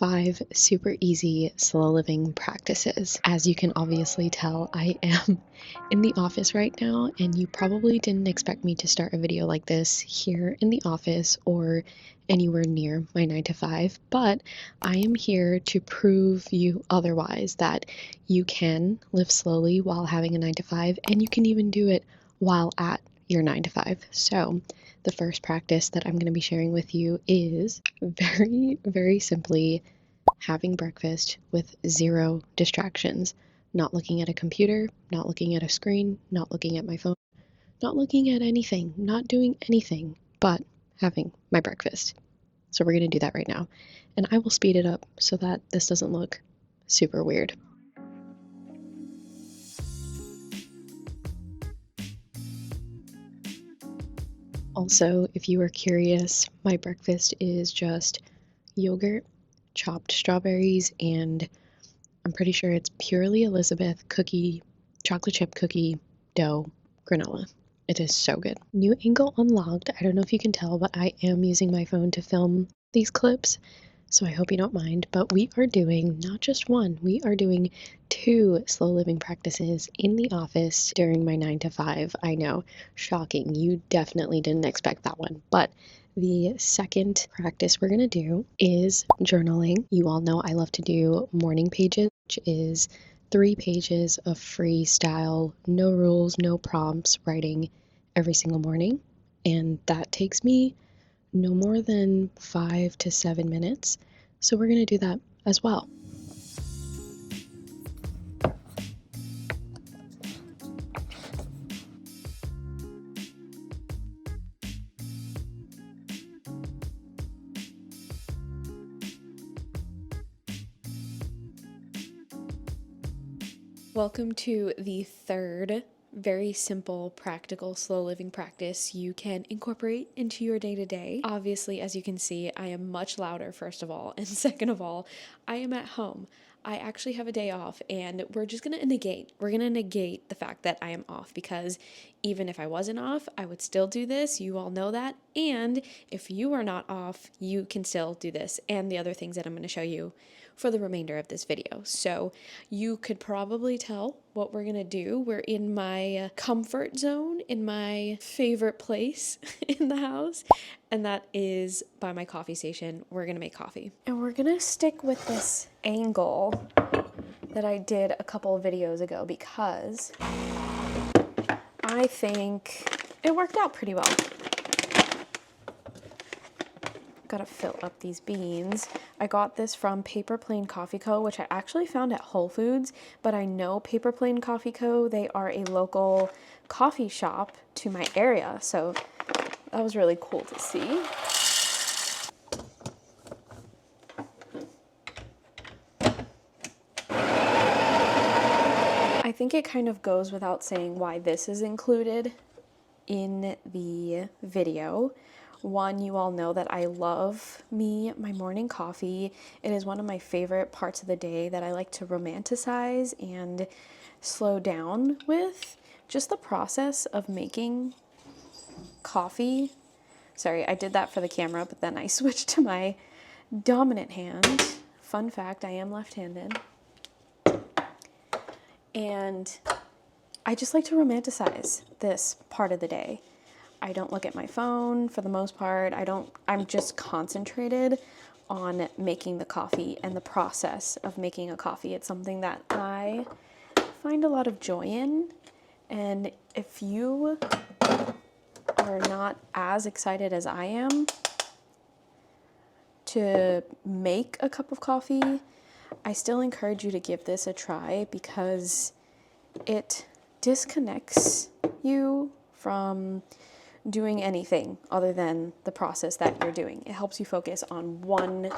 5 super easy slow living practices. As you can obviously tell, I am in the office right now, and you probably didn't expect me to start a video like this here in the office or anywhere near my 9 to 5, but I am here to prove you otherwise, that you can live slowly while having a 9 to 5, and you can even do it while at your 9 to 5. So the first practice that I'm going to be sharing with you is very simply having breakfast with 0 distractions. Not looking at a computer, not looking at a screen, not looking at my phone, not looking at anything, not doing anything but having my breakfast. So we're going to do that right now. And I will speed it up so that this doesn't look super weird. Also, if you are curious, my breakfast is just yogurt, chopped strawberries, and I'm pretty sure it's purely Elizabeth cookie, chocolate chip cookie dough granola. It is so good. New angle unlocked. I don't know if you can tell, but I am using my phone to film these clips, so I hope you don't mind. But we are doing not just one, we are doing 2 slow living practices in the office during my 9 to 5. I know, shocking. You definitely didn't expect that one. But the second practice we're going to do is journaling. You all know I love to do morning pages, which is 3 pages of freestyle, no rules, no prompts writing every single morning. And that takes me no more than 5 to 7 minutes. So we're going to do that as well. Welcome to the third very simple, practical, slow living practice you can incorporate into your day-to-day. Obviously, as you can see, I am much louder, first of all, and second of all, I am at home. I actually have a day off, and we're gonna negate the fact that I am off, because even if I wasn't off, I would still do this. You all know that. And if you are not off, you can still do this and the other things that I'm going to show you for the remainder of this video. So you could probably tell what we're gonna do. We're in my comfort zone, in my favorite place in the house, and that is by my coffee station. We're gonna make coffee. And we're gonna stick with this angle that I did a couple of videos ago because I think it worked out pretty well. Gotta fill up these beans. I got this from Paper Plane Coffee Co., which I actually found at Whole Foods, but I know Paper Plane Coffee Co., they are a local coffee shop to my area, so that was really cool to see. I think it kind of goes without saying why this is included in the video. One, you all know that I love my morning coffee. It is one of my favorite parts of the day that I like to romanticize and slow down with. Just the process of making coffee. Sorry, I did that for the camera, but then I switched to my dominant hand. Fun fact, I am left-handed. And I just like to romanticize this part of the day. I don't look at my phone for the most part. I'm just concentrated on making the coffee and the process of making a coffee. It's something that I find a lot of joy in. And if you are not as excited as I am to make a cup of coffee, I still encourage you to give this a try because it disconnects you from doing anything other than the process that you're doing. It helps you focus on one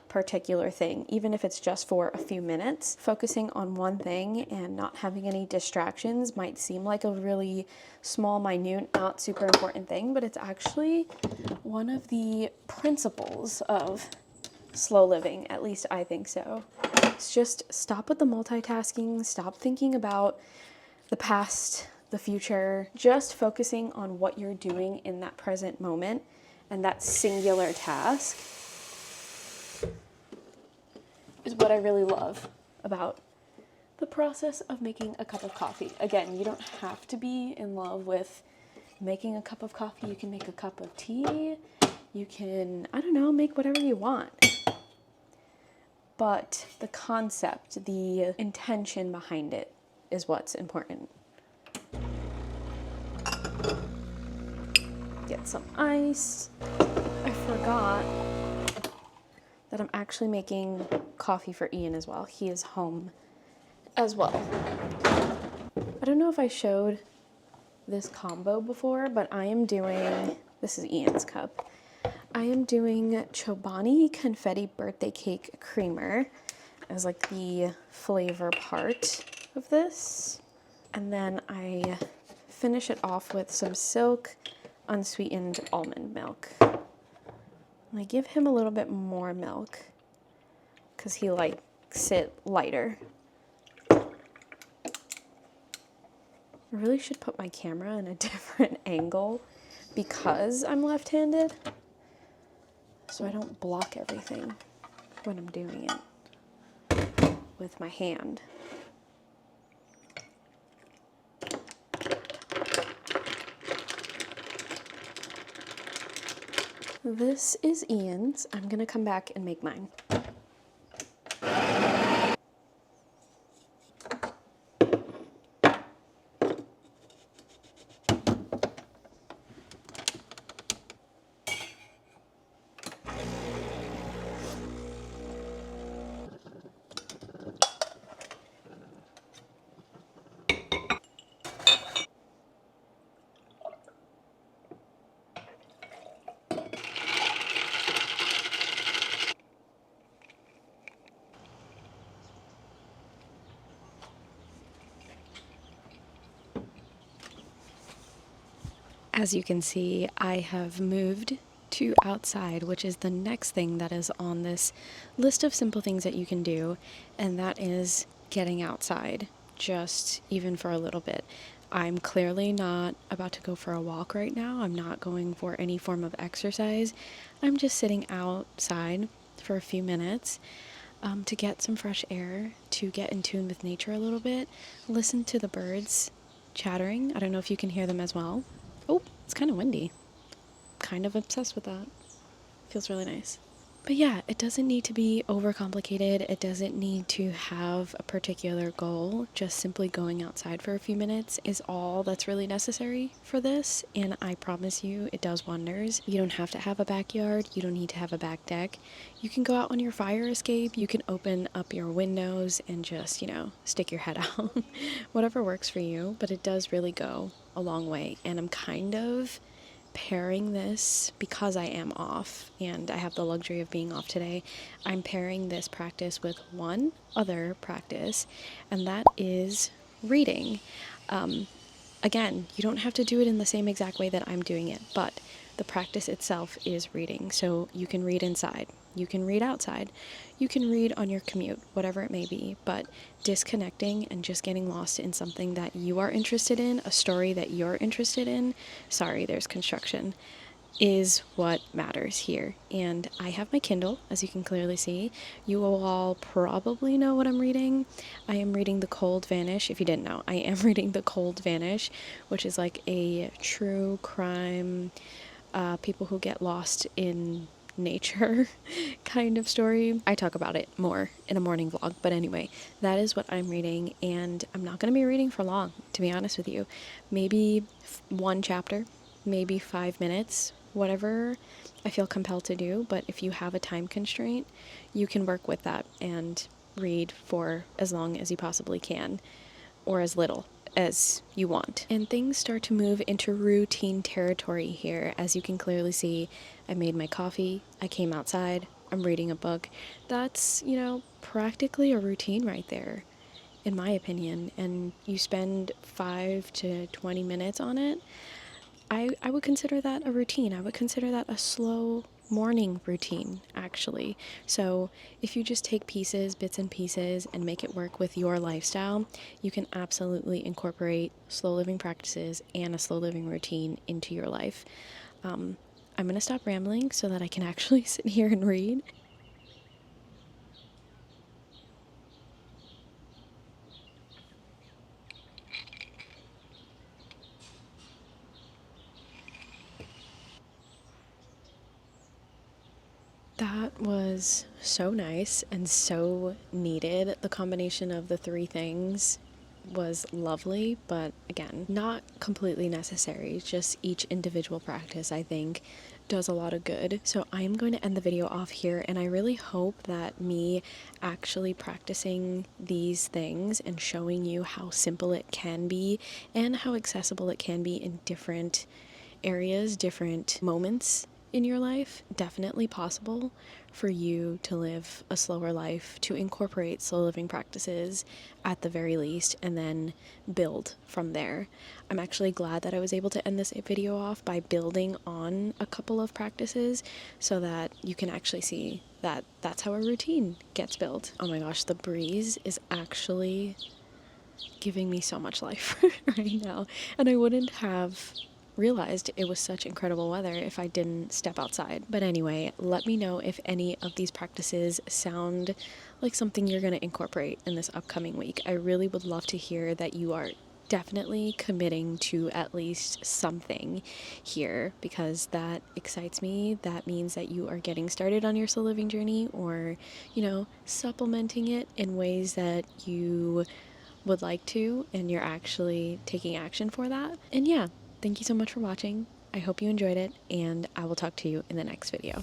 particular thing, even if it's just for a few minutes. Focusing on one thing and not having any distractions might seem like a really small, minute, not super important thing, but it's actually one of the principles of slow living. At least I think so. It's just stop with the multitasking, stop thinking about the past, the future, just focusing on what you're doing in that present moment and that singular task. is what I really love about the process of making a cup of coffee. Again, you don't have to be in love with making a cup of coffee. You can make a cup of tea. You can, I don't know, make whatever you want. But the concept, the intention behind it is what's important. Get some ice. I forgot that I'm actually making coffee for Ian as well. He is home as well. I don't know if I showed this combo before, but I am doing, this is Ian's cup. I am doing Chobani Confetti Birthday Cake Creamer as like the flavor part of this. And then I finish it off with some Silk unsweetened almond milk. And I give him a little bit more milk because he likes it lighter. I really should put my camera in a different angle because I'm left-handed, so I don't block everything when I'm doing it with my hand. This is Ian's. I'm gonna come back and make mine. As you can see, I have moved to outside, which is the next thing that is on this list of simple things that you can do, and that is getting outside, just even for a little bit. I'm clearly not about to go for a walk right now. I'm not going for any form of exercise. I'm just sitting outside for a few minutes to get some fresh air, to get in tune with nature a little bit, listen to the birds chattering. I don't know if you can hear them as well. Oh, it's kind of windy. Kind of obsessed with that. Feels really nice. But yeah, it doesn't need to be overcomplicated. It doesn't need to have a particular goal. Just simply going outside for a few minutes is all that's really necessary for this. And I promise you, it does wonders. You don't have to have a backyard. You don't need to have a back deck. You can go out on your fire escape. You can open up your windows and just, stick your head out. Whatever works for you. But it does really go a long way. And I'm kind of pairing this, because I am off and I have the luxury of being off today, I'm pairing this practice with one other practice, and that is reading. Again, you don't have to do it in the same exact way that I'm doing it, but the practice itself is reading. So you can read inside, you can read outside, you can read on your commute, whatever it may be, but disconnecting and just getting lost in something that you are interested in, a story that you're interested in, sorry, there's construction, is what matters here. And I have my Kindle, as you can clearly see. You will all probably know what I'm reading. I am reading The Cold Vanish. If you didn't know, I am reading The Cold Vanish, which is like a true crime, people who get lost in nature kind of story. I talk about it more in a morning vlog, but anyway, that is what I'm reading, and I'm not going to be reading for long, to be honest with you. Maybe one chapter, maybe 5 minutes, whatever I feel compelled to do. But if you have a time constraint, you can work with that and read for as long as you possibly can, or as little as you want. And things start to move into routine territory here. As you can clearly see, I made my coffee, I came outside, I'm reading a book. That's, practically a routine right there, in my opinion. And you spend 5 to 20 minutes on it. I would consider that a routine. I would consider that a slow morning routine, actually. So if you just take bits and pieces, and make it work with your lifestyle, you can absolutely incorporate slow living practices and a slow living routine into your life. I'm going to stop rambling so that I can actually sit here and read. That was so nice and so needed. The combination of the three things was lovely, but again, not completely necessary. Just each individual practice, I think, does a lot of good. So I'm going to end the video off here, and I really hope that me actually practicing these things and showing you how simple it can be and how accessible it can be in different areas, different moments in your life, definitely possible for you to live a slower life, to incorporate slow living practices at the very least, and then build from there. I'm actually glad that I was able to end this video off by building on a couple of practices so that you can actually see that that's how a routine gets built. Oh my gosh, the breeze is actually giving me so much life right now, and I wouldn't have realized it was such incredible weather if I didn't step outside. But anyway, let me know if any of these practices sound like something you're going to incorporate in this upcoming week. I really would love to hear that you are definitely committing to at least something here, because that excites me. That means that you are getting started on your slow living journey, or, supplementing it in ways that you would like to, and you're actually taking action for that. And yeah, thank you so much for watching. I hope you enjoyed it, and I will talk to you in the next video.